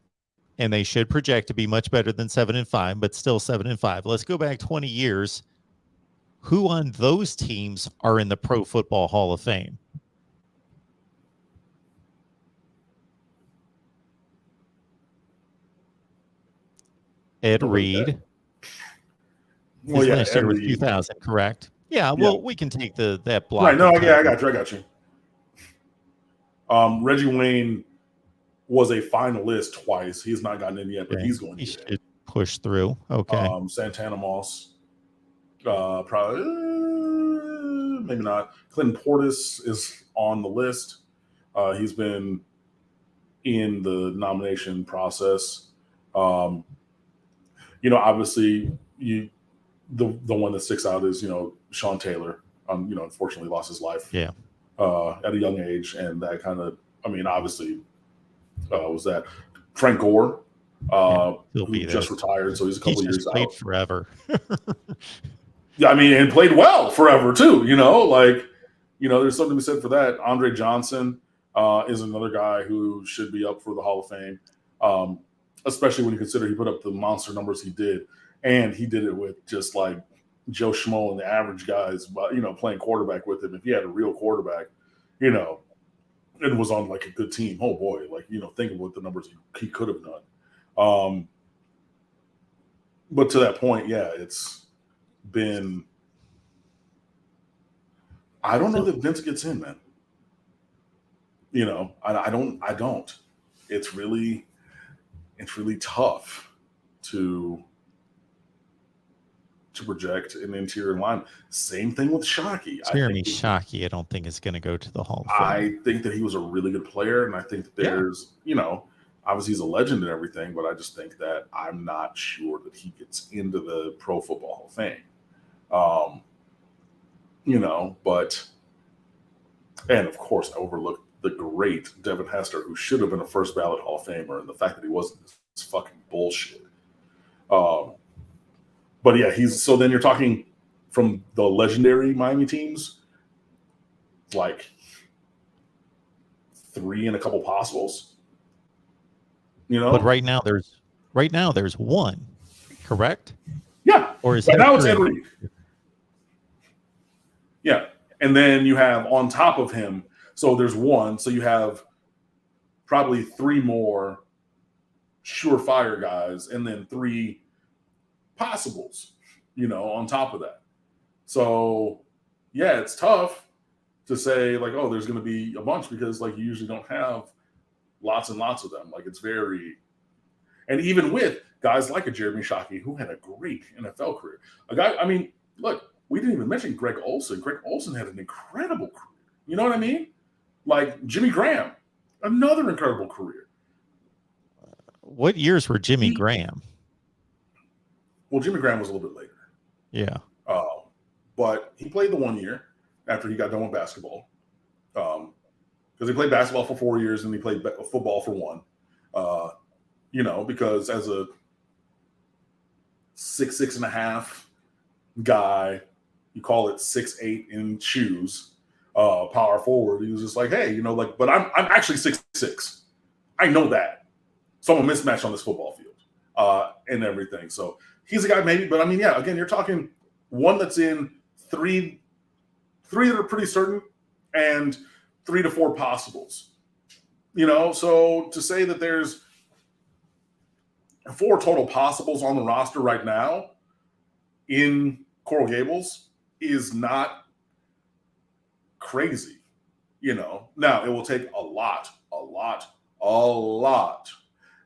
and they should project to be much better than 7-5, but still 7-5. Let's go back 20 years. who on those teams are in the Pro Football Hall of Fame? Ed Reed. Well, yeah, last year was 2000, correct? Yeah, well, we can take that block. Right, no, yeah, I got you. Reggie Wayne was a finalist twice. He's not gotten in yet, but he's going to should push through. Okay. Santana Moss, probably, maybe not. Clinton Portis is on the list. He's been in the nomination process. Obviously, the one that sticks out is Sean Taylor. Unfortunately lost his life. Yeah. At a young age, and that kind of, obviously, was that Frank Gore, who just retired, so he's a couple of years played out. Forever. Yeah, and played well forever too. There's something to be said for that. Andre Johnson is another guy who should be up for the Hall of Fame, especially when you consider he put up the monster numbers he did, and he did it with just like Joe Schmo and the average guys, playing quarterback with him. If he had a real quarterback, it was on like a good team. Oh boy, think of what the numbers he could have done. But to that point, yeah, it's been. I don't know that Vince gets in, man. I don't. It's really tough to project an interior line. Same thing with Shockey. Jeremy Shockey, I don't think is going to go to the Hall of Fame. I think that he was a really good player, and I think that there's, obviously he's a legend and everything, but I just think that I'm not sure that he gets into the Pro Football Hall of Fame. But, and of course, I overlooked the great Devin Hester, who should have been a first ballot Hall of Famer, and the fact that he wasn't is fucking bullshit. But yeah, so then you're talking from the legendary Miami teams, like 3 and a couple possibles. But right now there's one, correct? Yeah. Or is right now 3? It's Ed Reed. Yeah. And then you have on top of him, so there's 1, so you have probably 3 more surefire guys, and then 3 possibles, on top of that. So, yeah, it's tough to say like, oh, there's going to be a bunch, because like you usually don't have lots and lots of them. Like it's very, and even with guys like a Jeremy Shockey, who had a great NFL career, a guy. Look, we didn't even mention Greg Olsen. Greg Olsen had an incredible career. You know what I mean? Like Jimmy Graham, another incredible career. What years were Jimmy Graham? Well, Jimmy Graham was a little bit later. Yeah. But he played the 1 year after he got done with basketball. Because he played basketball for 4 years and he played football for 1. Because as a 6'6.5" guy, you call it 6'8" in shoes, power forward. He was just like, hey, but I'm actually 6'6". I know that. So I'm a mismatch on this football field and everything. So he's a guy maybe, but again, you're talking 1 that's in 3 that are pretty certain and 3 to 4 possibles. So to say that there's 4 total possibles on the roster right now in Coral Gables is not crazy. Now it will take a lot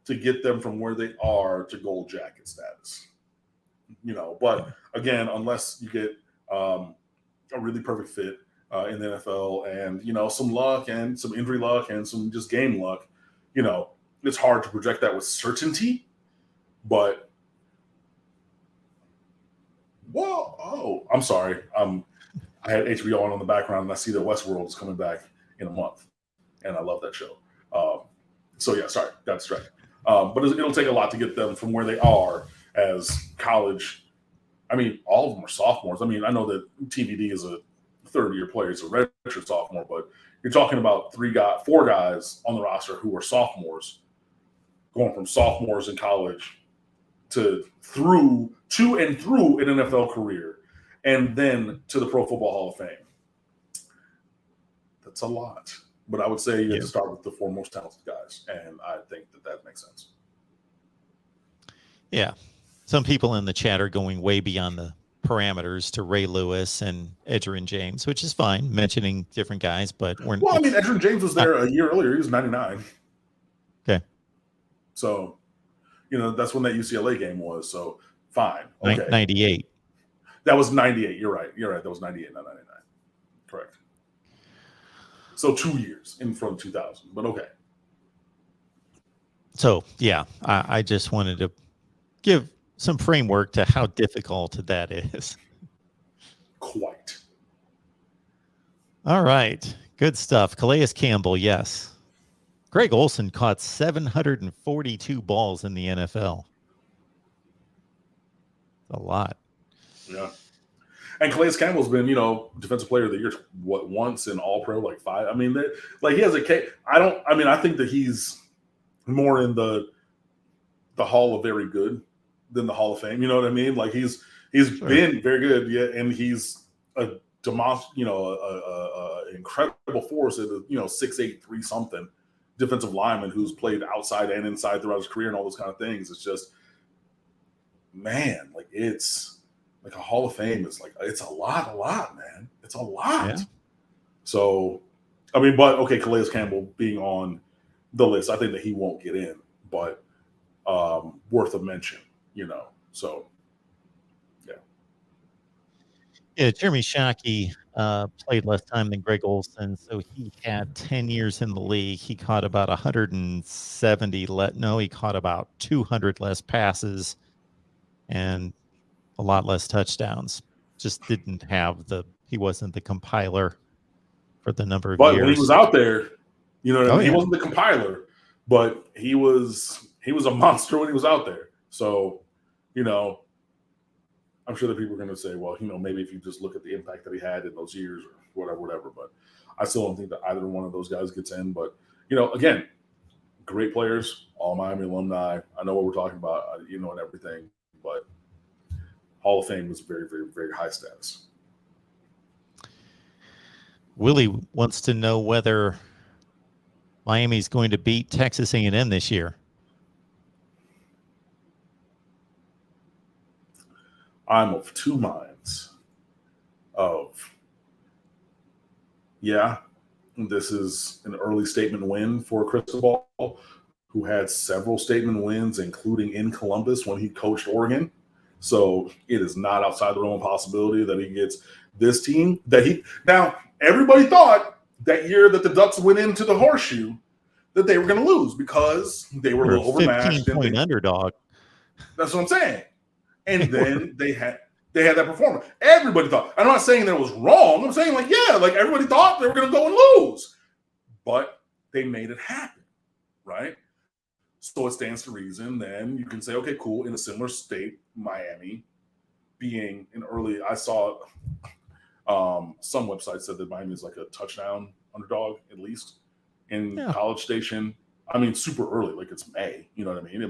to get them from where they are to gold jacket status. But again, unless you get a really perfect fit in the NFL and, some luck and some injury luck and some just game luck, it's hard to project that with certainty. But, I'm sorry. I had HBO on the background, and I see that Westworld is coming back in a month, and I love that show. So yeah, sorry, got distracted. But it'll take a lot to get them from where they are as college. All of them are sophomores. I know that TVD is a third-year player, it's a redshirt sophomore, but you're talking about 4 guys on the roster who are sophomores, going from sophomores in college to through an NFL career. and then to the Pro Football Hall of Fame. That's a lot. But I would say you have to start with the 4 most talented guys, and I think that makes sense. Yeah. Some people in the chat are going way beyond the parameters to Ray Lewis and Edgerrin James, which is fine, mentioning different guys, but we're well. I mean, Edgerrin James was there a year earlier. He was 99. Okay. So, that's when that UCLA game was. So, fine. Okay. 98. That was 98. You're right. That was 98, not 99. Correct. So 2 years in from 2000, but okay. So, yeah, I just wanted to give some framework to how difficult that is. Quite. All right. Good stuff. Calais Campbell, yes. Greg Olsen caught 742 balls in the NFL. A lot. Yeah. And Calais Campbell's been, defensive player of the year, once in all pro, like 5. I mean, he has a case. I think that he's more in the Hall of Very Good than the Hall of Fame. You know what I mean? Like he's been very good, yeah, and he's a incredible force at 6'8", 3 something defensive lineman who's played outside and inside throughout his career and all those kind of things. It's just, man, like it's. Like a Hall of Fame is it's a lot, man. It's a lot. Yeah. So, I mean, but okay, Calais Campbell being on the list, I think that he won't get in, but worth a mention, So, yeah. Yeah, Jeremy Shockey played less time than Greg Olsen, so he had 10 years in the league. He caught about 170. He caught about 200 less passes, and a lot less touchdowns. Just didn't have he wasn't the compiler for the number of years. But when he was out there, he yeah. wasn't the compiler, but he was a monster when he was out there. So, I'm sure that people are going to say, well, maybe if you just look at the impact that he had in those years or whatever. But I still don't think that either one of those guys gets in. But, again, great players, all Miami alumni. I know what we're talking about, and everything, but Hall of Fame was very, very, very high status. Willie wants to know whether Miami's going to beat Texas A&M this year. I'm of 2 minds this is an early statement win for Cristobal, who had several statement wins, including in Columbus when he coached Oregon. So it is not outside the realm of possibility that he gets this team now everybody thought that year that the Ducks went into the horseshoe that they were going to lose because they were a little overmatched. 15-point underdog. That's what I'm saying. And then they had that performance. Everybody thought. I'm not saying that it was wrong. I'm saying everybody thought they were going to go and lose, but they made it happen, right? So it stands to reason. Then you can say, okay, cool. In a similar state, Miami being an early. I saw some websites said that Miami is like a touchdown underdog at least in College Station. I mean, super early, like it's May. You know what I mean?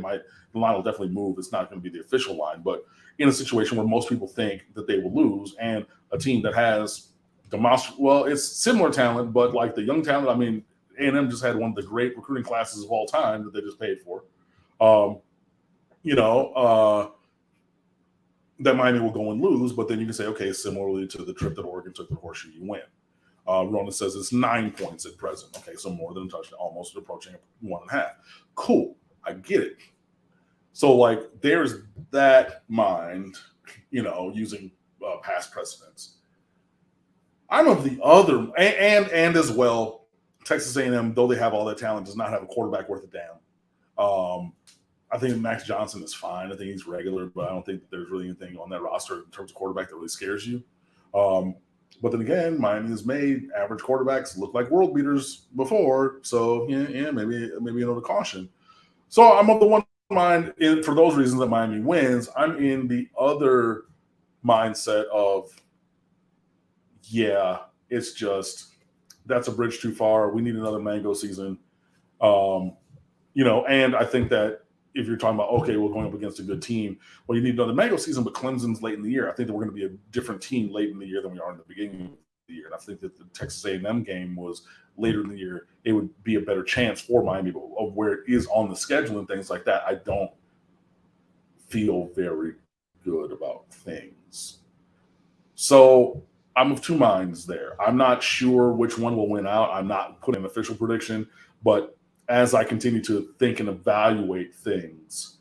The line will definitely move. It's not going to be the official line, but in a situation where most people think that they will lose, and a team that has it's similar talent, but like the young talent. I mean, A&M just had one of the great recruiting classes of all time that they just paid for. That Miami will go and lose, but then you can say, okay, similarly to the trip that Oregon took to the horseshoe, you win. Ronan says it's 9 points at present. Okay, so more than a touchdown, almost approaching 1.5. Cool, I get it. So there's that mind, using past precedents. I'm of the other, and as well, Texas A&M, though they have all that talent, does not have a quarterback worth a damn. I think Max Johnson is fine. I think he's regular, but I don't think that there's really anything on that roster in terms of quarterback that really scares you. But then again, Miami has made average quarterbacks look like world beaters before. So, maybe another caution. So I'm of the one mind, for those reasons that Miami wins. I'm in the other mindset of, it's just, that's a bridge too far. We need another mango season. And I think that if you're talking about, okay, we're going up against a good team, well, you need to know the Mango season, but Clemson's late in the year. I think that we're going to be a different team late in the year than we are in the beginning of the year. And I think that the Texas A&M game was later in the year. It would be a better chance for Miami, but of where it is on the schedule and things like that, I don't feel very good about things. So I'm of two minds there. I'm not sure which one will win out. I'm not putting an official prediction, but as I continue to think and evaluate things,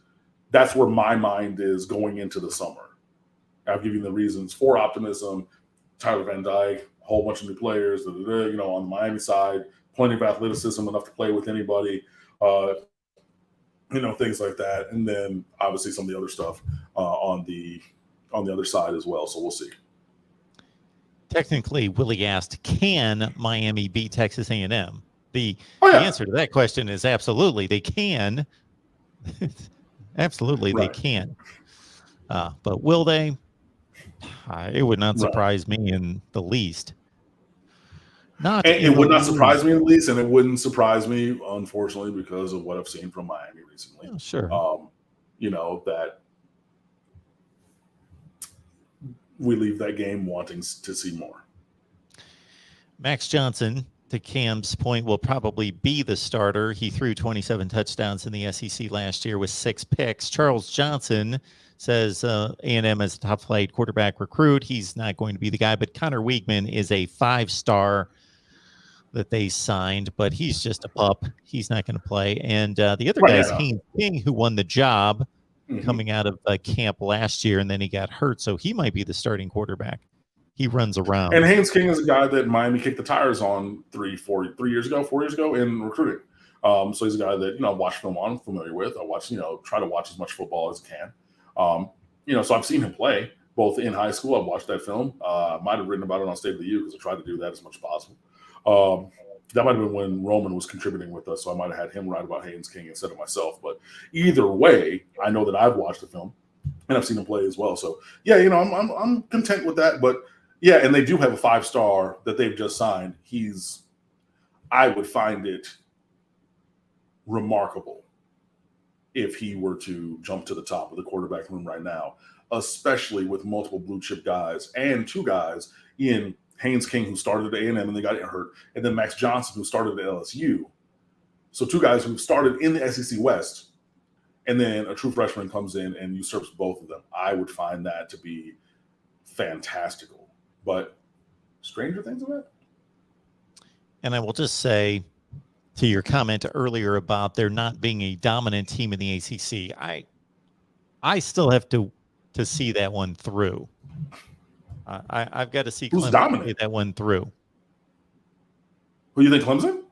that's where my mind is going into the summer. I've given you the reasons for optimism. Tyler Van Dyke, a whole bunch of new players, on the Miami side, plenty of athleticism, enough to play with anybody, things like that. And then obviously some of the other stuff on the other side as well. So we'll see. Technically, Willie asked, can Miami beat Texas A&M? The answer to that question is absolutely they can. Absolutely, right. They can. But will they? It would not surprise me in the least. It would not surprise me in the least, and it wouldn't surprise me, unfortunately, because of what I've seen from Miami recently. Oh, sure. That we leave that game wanting to see more. Max Johnson, to Cam's point, will probably be the starter. He threw 27 touchdowns in the SEC last year with 6 picks. Charles Johnson says A&M is a top-flight quarterback recruit. He's not going to be the guy, but Connor Weigman is a 5-star that they signed, but he's just a pup. He's not going to play. And the other guy is Haynes King, who won the job coming out of camp last year, and then he got hurt, so he might be the starting quarterback. He runs around. And Haynes King is a guy that Miami kicked the tires on 4 years ago in recruiting. So he's a guy that, I watch film on, I'm familiar with. I watch, try to watch as much football as I can. So I've seen him play both in high school. I've watched that film. Might have written about it on State of the U because I tried to do that as much as possible. That might have been when Roman was contributing with us, so I might have had him write about Haynes King instead of myself. But either way, I know that I've watched the film and I've seen him play as well. So yeah, I'm content with that. But yeah, and they do have a 5-star that they've just signed. I would find it remarkable if he were to jump to the top of the quarterback room right now, especially with multiple blue chip guys and 2 guys in Haynes King, who started at A&M and they got hurt, and then Max Johnson, who started at LSU. So 2 guys who started in the SEC West, and then a true freshman comes in and usurps both of them. I would find that to be fantastical. But stranger things of it. And I will just say, to your comment earlier about there not being a dominant team in the ACC, I still have to see that one through. I've got to see Clemson play that one through. Who do you think, Clemson?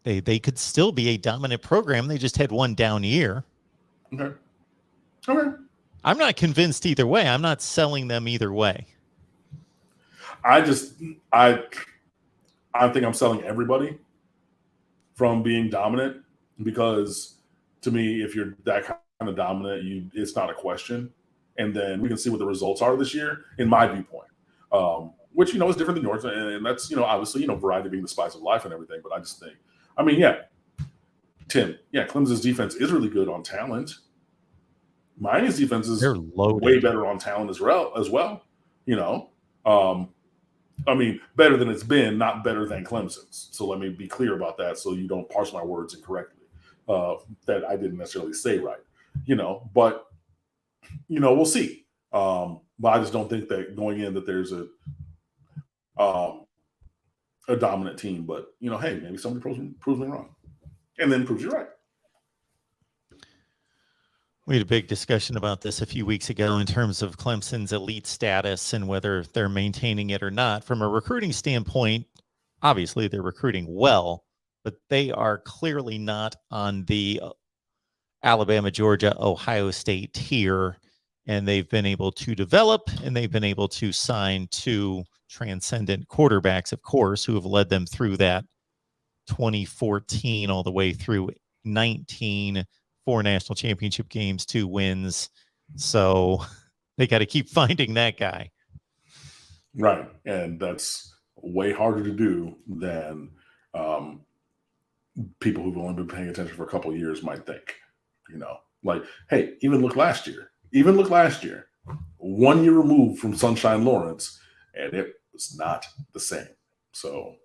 They could still be a dominant program. They just had one down year. Okay. I'm not convinced either way. I'm not selling them either way. I think I'm selling everybody from being dominant, because to me, if you're that kind of dominant, it's not a question. And then we can see what the results are this year, in my viewpoint, which, is different than yours. And that's, obviously, variety being the spice of life and everything. But I just think, Tim, Clemson's defense is really good on talent. Miami's defense is way better on talent as well. Better than it's been, not better than Clemson's. So let me be clear about that, so you don't parse my words incorrectly. That I didn't necessarily say right. But we'll see. But I just don't think that going in that there's a dominant team. But hey, maybe somebody proves me wrong, and then proves you right. We had a big discussion about this a few weeks ago in terms of Clemson's elite status and whether they're maintaining it or not. From a recruiting standpoint, obviously they're recruiting well, but they are clearly not on the Alabama, Georgia, Ohio State tier, and they've been able to develop and they've been able to sign 2 transcendent quarterbacks, of course, who have led them through that 2014 all the way through 19, 4 national championship games, 2 wins. So they got to keep finding that guy. Right. And that's way harder to do than people who've only been paying attention for a couple of years might think. Like, hey, even look last year. 1 year removed from Sunshine Lawrence, and it was not the same. So,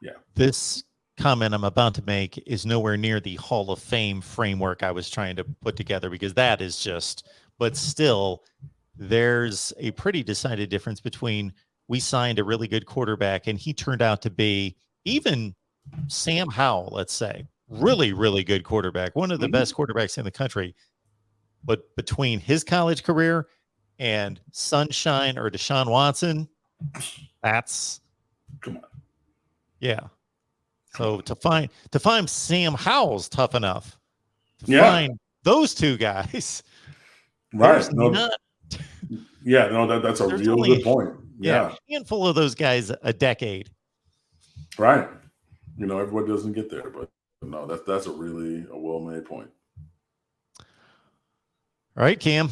yeah. This comment I'm about to make is nowhere near the Hall of Fame framework I was trying to put together, because that is just, but still, there's a pretty decided difference between we signed a really good quarterback and he turned out to be, even Sam Howell, let's say, really, really good quarterback, one of the best quarterbacks in the country. But between his college career and Sunshine or Deshaun Watson, that's, come on. Yeah. So to find Sam Howell's tough enough to find those two guys. Right. That's a real good point. Yeah. A handful of those guys a decade. Right. Everybody doesn't get there, but no, that's a well-made point. All right, Cam,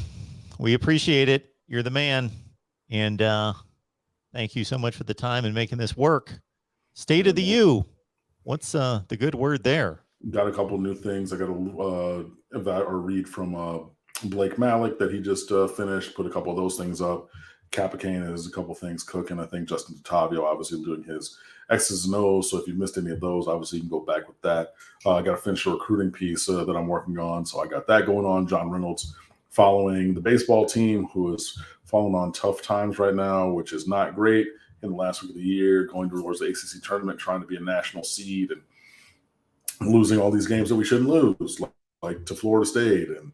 we appreciate it. You're the man. And thank you so much for the time and making this work. State of the U. What's the good word there? Got a couple new things. I got to read from Blake Malik that he just finished. Put a couple of those things up. Capicane has a couple things cooking. I think Justin Tattavio obviously doing his X's and O's. So if you missed any of those, obviously you can go back with that. I got to finish a recruiting piece that I'm working on. So I got that going on. John Reynolds following the baseball team, who is falling on tough times right now, which is not great. In the last week of the year, going towards the ACC tournament, trying to be a national seed and losing all these games that we shouldn't lose, like to Florida State and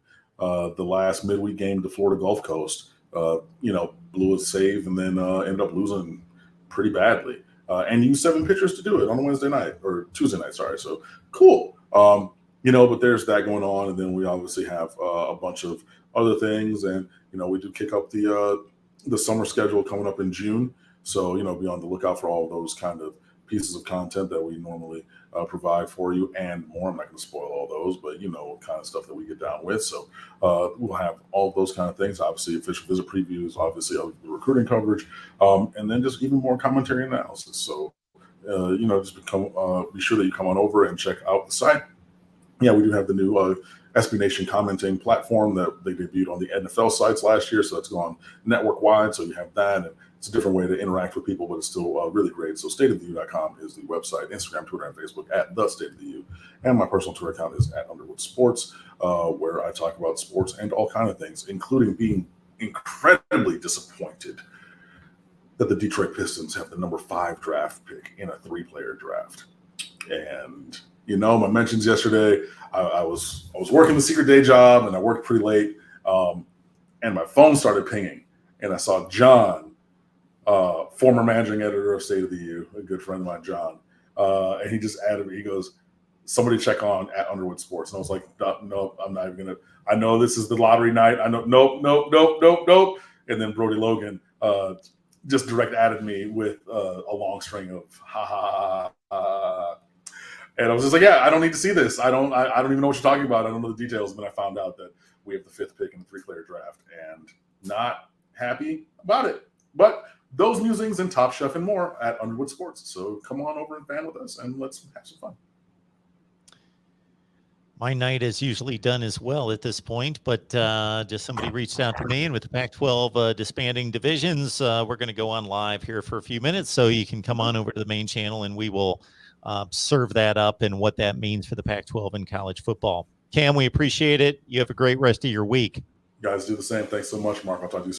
the last midweek game to Florida Gulf Coast. Blew a save and then ended up losing pretty badly. And used 7 pitchers to do it on a Wednesday night or Tuesday night. Sorry. So cool. But there's that going on. And then we obviously have a bunch of other things. And, we do kick up the summer schedule coming up in June. So, be on the lookout for all of those kind of pieces of content that we normally provide for you and more. I'm not going to spoil all those, but kind of stuff that we get down with. So we'll have all of those kind of things. Obviously, official visit previews, obviously the recruiting coverage, and then just even more commentary analysis. So, just be sure that you come on over and check out the site. Yeah, we do have the new SB Nation commenting platform that they debuted on the NFL sites last year. So it's gone network wide. So you have that. And it's a different way to interact with people, but it's still really great. So stateoftheu.com is the website, Instagram, Twitter, and Facebook at the State of the U. And my personal Twitter account is at Underwood Sports, where I talk about sports and all kinds of things, including being incredibly disappointed that the Detroit Pistons have the number 5 draft pick in a 3-player draft. And my mentions yesterday, I was working the secret day job and I worked pretty late, and my phone started pinging, and I saw John, former managing editor of State of the U, a good friend of mine, John, and he just added me. He goes, "Somebody check on at Underwood Sports," and I was like, "Nope, I'm not even gonna. I know this is the lottery night. I know, nope." And then Brody Logan just direct added me with a long string of ha ha ha. And I was just like, yeah, I don't need to see this. I don't even know what you're talking about. I don't know the details. And then I found out that we have the 5th pick in the 3-player draft, and not happy about it. But those musings and Top Chef and more at Underwood Sports. So come on over and fan with us, and let's have some fun. My night is usually done as well at this point, but just somebody reached out to me, and with the Pac-12 disbanding divisions, we're going to go on live here for a few minutes, so you can come on over to the main channel, and we will serve that up and what that means for the Pac-12 and college football. Cam, we appreciate it. You have a great rest of your week. You guys do the same. Thanks so much, Mark. I'll talk to you soon.